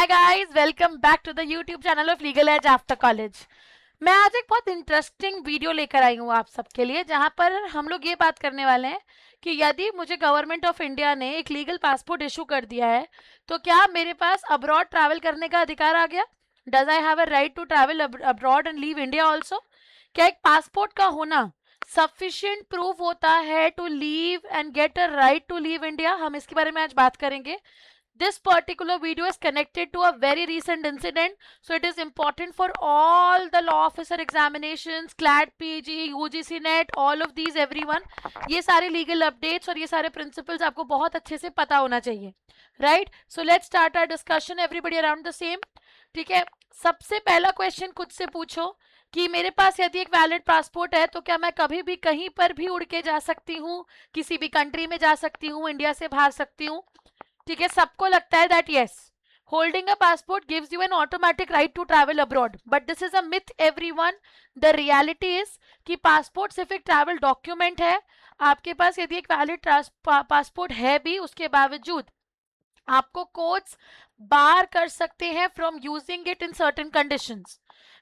Hi guys, welcome back to the YouTube channel of Legal Edge after college. मैं आज एक बहुत interesting video लेकर आई हूँ आप सबके लिए, जहाँ पर हम लोग ये बात करने वाले हैं कि यदि मुझे गवर्नमेंट ऑफ इंडिया ने एक लीगल पासपोर्ट इशू कर दिया है तो क्या मेरे पास अब्रॉड ट्रैवल करने का अधिकार आ गया। Does I have a right to travel abroad and leave India also. क्या एक पासपोर्ट का होना सफिशिएंट प्रूफ होता है to leave and get a right to leave India. हम इसके बारे में आज बात करेंगे. This particular video is connected to a very recent incident, so it is important for all the law officer examinations, CLAT, PG, UGC NET, all of these, everyone. ये सारे legal updates और ये सारे principles आपको बहुत अच्छे से पता होना चाहिए, right? So let's start our discussion. Everybody around the same. ठीक है, सबसे पहला क्वेश्चन खुद से पूछो कि मेरे पास यदि एक वैलिड पासपोर्ट है तो क्या मैं कभी भी कहीं पर भी उड़ के जा सकती हूँ, किसी भी कंट्री में जा सकती हूँ, इंडिया से बाहर सकती हूँ. ठीक है, सबको लगता है that yes, holding a passport gives you an automatic right to travel abroad, but this is a myth everyone. The reality is कि पासपोर्ट सिर्फ एक ट्रैवल डॉक्यूमेंट है. आपके पास यदि एक वैलिड पासपोर्ट है भी, उसके बावजूद आपको कोर्ट्स बार कर सकते हैं from using it in certain conditions,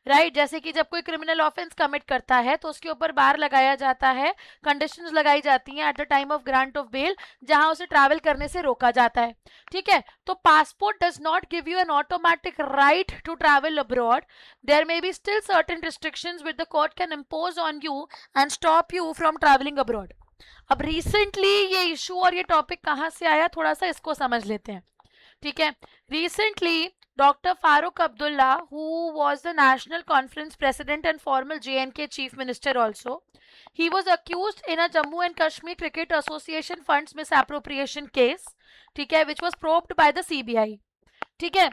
right. जैसे कि जब कोई क्रिमिनल ऑफेंस कमिट करता है तो उसके ऊपर बार लगाया जाता है, कंडीशंस लगाई जाती हैं at the time of grant of bail, जहां उसे ट्रैवल करने से रोका जाता है. ठीक है, तो passport does not give you an automatic right to travel abroad. There may be still certain restrictions which the court can impose on you and stop you from travelling abroad. अब recently ये issue और ये topic कहाँ से आया, थोड़ा सा इसको समझ लेते हैं. ठीक है, recently Dr. Farooq Abdullah, who was the National Conference President and former J&K Chief Minister also, he was accused in a Jammu and Kashmir Cricket Association funds misappropriation case, ठीक है, which was probed by the CBI. ठीक है,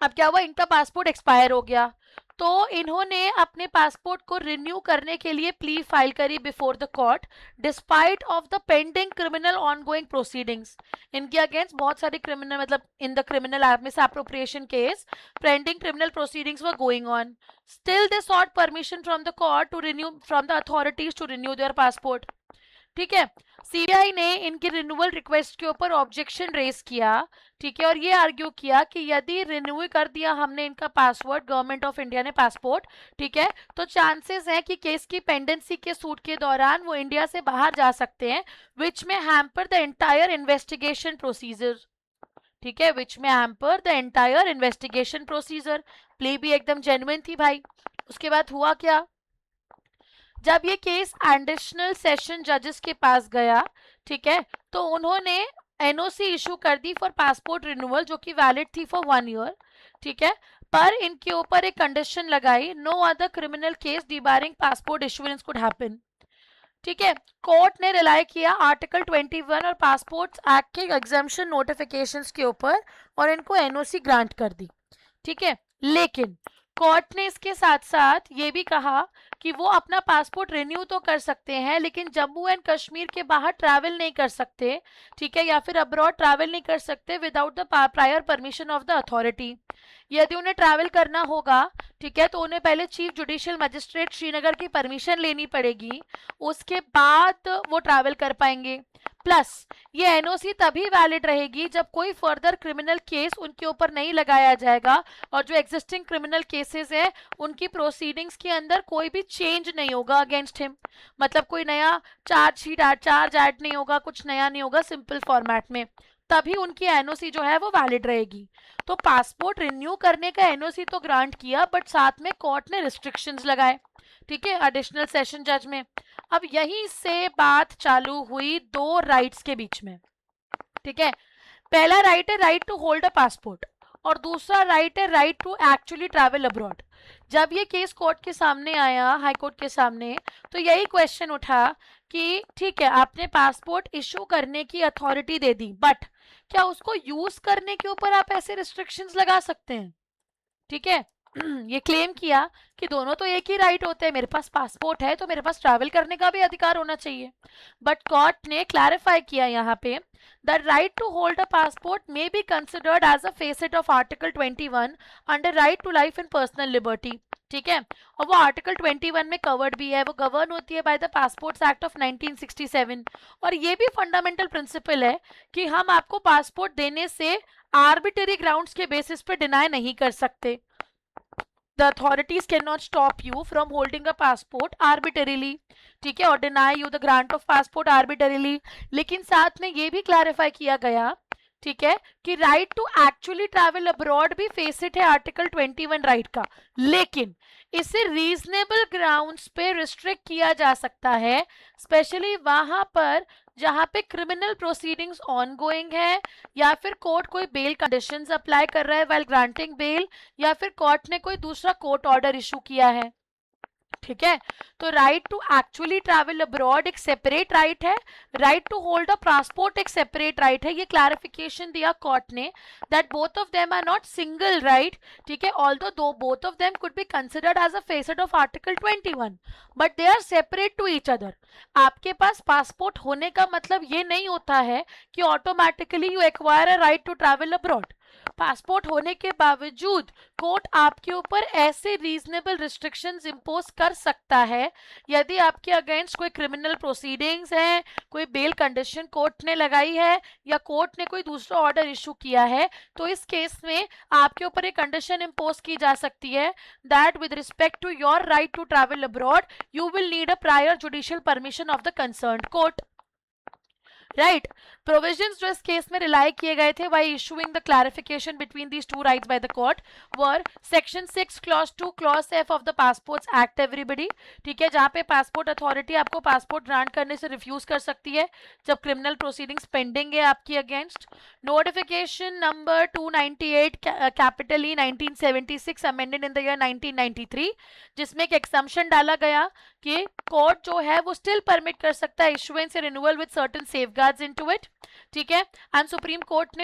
अब क्या हुआ, इनका passport expire हो गया तो इन्होंने अपने पासपोर्ट को रिन्यू करने के लिए प्ली फाइल करी before the court, despite of the pending criminal ongoing proceedings. इनके अगेंस्ट बहुत सारे क्रिमिनल, मतलब in the criminal misappropriation case, pending criminal proceedings were going on. Still they sought permission from the court to renew, from the authorities to renew their passport. ठीक है, CBI ने इनकी renewal request के ऊपर objection raise किया. ठीक है, और ये आर्ग्यू किया कि यदि रिन्यू कर दिया हमने इनका पासवर्ड, गवर्नमेंट ऑफ इंडिया ने पासपोर्ट, ठीक है, तो चांसेस हैं कि केस की पेंडेंसी के सूट के दौरान वो इंडिया से बाहर जा सकते हैं, विच में hamper the entire investigation procedure. ठीक है, विच में hamper the entire investigation procedure. Play भी एकदम जेन्युइन थी भाई. उसके बाद हुआ क्या, जब ये केस एडिशनल सेशन जजेस के पास गया, ठीक है, तो उन्होंने एनओसी इशू कर दी फॉर पासपोर्ट रिन्यूअल, जो कि वैलिड थी फॉर 1 ईयर. ठीक है, पर इनके ऊपर एक कंडीशन लगाई, no other criminal case debarring passport issuance could happen. ठीक है, कोर्ट ने रिलाई किया आर्टिकल 21 और पासपोर्ट एक्ट के एग्जाम्पशन नोटिफिकेशंस के ऊपर और इनको एनओसी ग्रांट कर दी. ठीक है, लेकिन कोर्ट ने इसके साथ साथ ये भी कहा कि वो अपना पासपोर्ट रिन्यू तो कर सकते हैं लेकिन जम्मू एंड कश्मीर के बाहर ट्रैवल नहीं कर सकते. ठीक है, या फिर अब्रॉड ट्रैवल नहीं कर सकते without the prior permission of the authority. यदि उन्हें ट्रैवल करना होगा, ठीक है, तो उन्हें पहले चीफ जुडिशियल मजिस्ट्रेट श्रीनगर की परमिशन लेनी पड़ेगी, उसके बाद वो ट्रैवल कर पाएंगे. प्लस ये एनओसी तभी वैलिड रहेगी जब कोई फर्दर क्रिमिनल केस उनके ऊपर नहीं लगाया जाएगा और जो एग्जिस्टिंग क्रिमिनल केसेस हैं उनकी प्रोसीडिंग्स के अंदर कोई भी चेंज नहीं होगा अगेंस्ट हिम. मतलब कोई नया चार्ज ऐड नहीं होगा, कुछ नया नहीं होगा, सिंपल फॉर्मेट में, तभी उनकी एनओसी जो है वो वैलिड रहेगी. तो पासपोर्ट रिन्यू करने का एनओसी तो ग्रांट किया, बट साथ में कोर्ट ने रिस्ट्रिक्शंस लगाए. ठीक है, एडिशनल सेशन जज में. अब यहीं से बात चालू हुई दो राइट्स के बीच में. ठीक है, पहला राइट है right to hold a passport और दूसरा राइट है right to actually travel abroad. जब ये केस कोर्ट के सामने आया, हाई कोर्ट के सामने, तो यही क्वेश्चन उठा कि ठीक है, आपने पासपोर्ट इशू करने की अथॉरिटी दे दी, बट क्या उसको यूज करने के ऊपर आप ऐसे रिस्ट्रिक्शंस लगा सकते हैं. ठीक है, ये क्लेम किया कि दोनों तो एक ही राइट होते हैं, मेरे पास पासपोर्ट है तो मेरे पास ट्रैवल करने का भी अधिकार होना चाहिए. बट कोर्ट ने क्लैरिफाई किया यहाँ पे, the right to hold a passport may be considered as a facet of article 21 under right to life and personal liberty. ठीक है, और वो आर्टिकल 21 में कवर्ड भी है, वो गवर्न होती है by the passports act of 1967. और ये भी फंडामेंटल प्रिंसिपल है कि हम आपको पासपोर्ट देने से आर्बिटरी ग्राउंड्स के बेसिस पे डिनाई नहीं कर सकते. The authorities cannot stop you from holding a passport arbitrarily, ठीक है, और deny you the grant of passport arbitrarily. लेकिन साथ में ये भी क्लैरिफाई किया गया, ठीक है, कि right to actually travel abroad भी फेसिट है आर्टिकल 21 राइट का, लेकिन इसे रीजनेबल ग्राउंड्स पे रिस्ट्रिक्ट किया जा सकता है, स्पेशली वहां पर जहां पे क्रिमिनल प्रोसीडिंग्स ऑनगोइंग है, या फिर कोर्ट कोई बेल कंडीशंस अप्लाई कर रहा है व्हाइल ग्रांटिंग बेल, या फिर कोर्ट ने कोई दूसरा कोर्ट ऑर्डर इशू किया है. ठीक है, तो right to actually travel abroad एक सेपरेट राइट है, right to hold a passport एक सेपरेट राइट है. ये क्लैरिफिकेशन दिया कोर्ट ने that both of them are not single right. ठीक है, although though both of them could be considered as a facet of article 21 but they are separate to each other. आपके पास passport होने का मतलब ये नहीं होता है कि automatically you acquire a right to travel abroad. Passport होने के बावजूद कोर्ट आपके ऊपर ऐसे रीजनेबल रिस्ट्रिक्शंस इंपोज कर सकता है यदि आपके अगेंस्ट कोई क्रिमिनल प्रोसीडिंग्स है, कोई बेल कंडीशन कोर्ट ने लगाई है, या कोर्ट ने कोई दूसरा ऑर्डर इशू किया है. तो इस केस में आपके ऊपर एक कंडीशन इंपोज की जा सकती है that with respect to your right to travel abroad you will need a prior judicial permission of the concerned court. Right, provisions जो इस केस में रिलाई किए गए थे while issuing the clarification between these two rights by the court were section 6 clause 2 clause F of the passports act everybody. ठीक है, जहां पे पासपोर्ट अथॉरिटी आपको पासपोर्ट ग्रांट करने से रिफ्यूज कर सकती है जब क्रिमिनल प्रोसीडिंग्स पेंडिंग है आपकी against. Notification number 298 capital E 1976 amended in the year 1993, जिसमें एक एक्सम्पशन डाला गया कि कोर्ट जो है वो स्टिल परमिट कर सकता है इशुएंस या renewal with certain safeguards into it. ठीक है, एंड सुप्रीम कोर्ट ने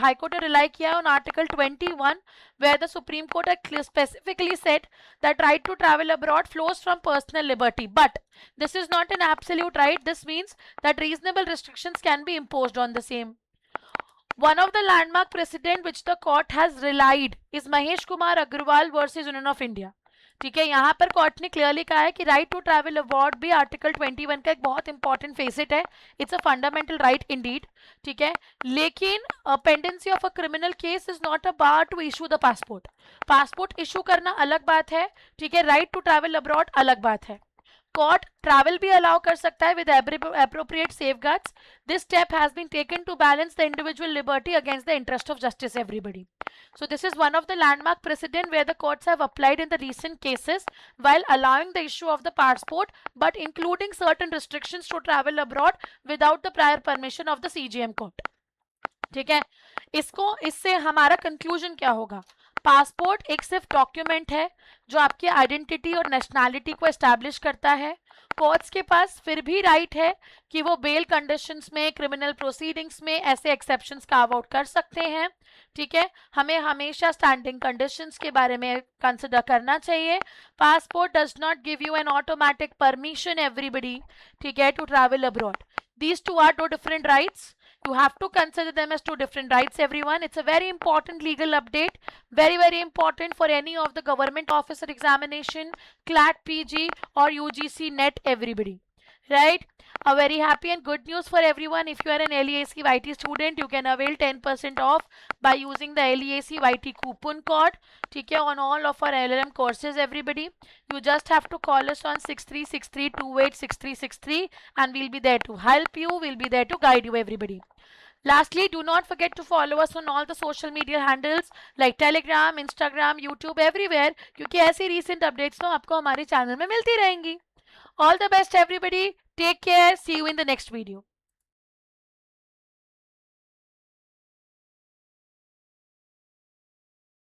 हाई कोर्ट ने रिलाई किया on article 21 where the Supreme Court had specifically said that right to travel abroad flows from personal liberty, but this is not an absolute right. This means that reasonable restrictions can be imposed on the same. One of the landmark precedent which the court has relied is Mahesh Kumar Agarwal versus Union of India. ठीक है, यहाँ पर court ने clearly कहा है कि right to travel abroad भी article 21 का एक बहुत इंपॉर्टेंट फेसिट है. It's a fundamental right indeed. ठीक है, लेकिन pendency of a criminal case is not a bar to issue the passport. Passport issue करना अलग बात है, ठीक है, राइट टू ट्रैवल अब्रॉड अलग बात है. कोर्ट ट्रैवल भी अलाउ कर सकता है with appropriate safeguards. This step has been taken to balance the individual liberty against the interest of justice everybody. So this is one of the landmark precedent where the courts have applied in the recent cases while allowing the issue of the passport but including certain restrictions to travel abroad without the prior permission of the CJM court. ठीक है, इससे हमारा conclusion क्या होगा? Passport एक सिर्फ document है जो आपकी आइडेंटिटी और नेशनैलिटी को एस्टैब्लिश करता है. कोर्ट्स के पास फिर भी राइट है कि वो बेल कंडीशंस में, क्रिमिनल प्रोसीडिंग्स में ऐसे एक्सेप्शंस कार्व आउट कर सकते हैं. ठीक है, हमें हमेशा स्टैंडिंग कंडीशंस के बारे में कंसिडर करना चाहिए. Passport does not give you an automatic permission everybody, ठीक है, to travel abroad. These two are two different rights. You have to consider them as two different rights, everyone. It's a very important legal update, very, very important for any of the government officer examination, CLAT PG or UGC NET, everybody. Right? A very happy and good news for everyone. If you are an LEAC YT student, you can avail 10% off by using the LEAC YT coupon code. ठीक है, on all of our LLM courses, everybody. You just have to call us on 6363286363 and we'll be there to help you. We'll be there to guide you, everybody. Lastly, do not forget to follow us on all the social media handles like Telegram, Instagram, YouTube, everywhere, क्योंकि ऐसी recent updates तो आपको हमारे channel में मिलती रहेंगी. All the best, everybody. Take care. See you in the next video.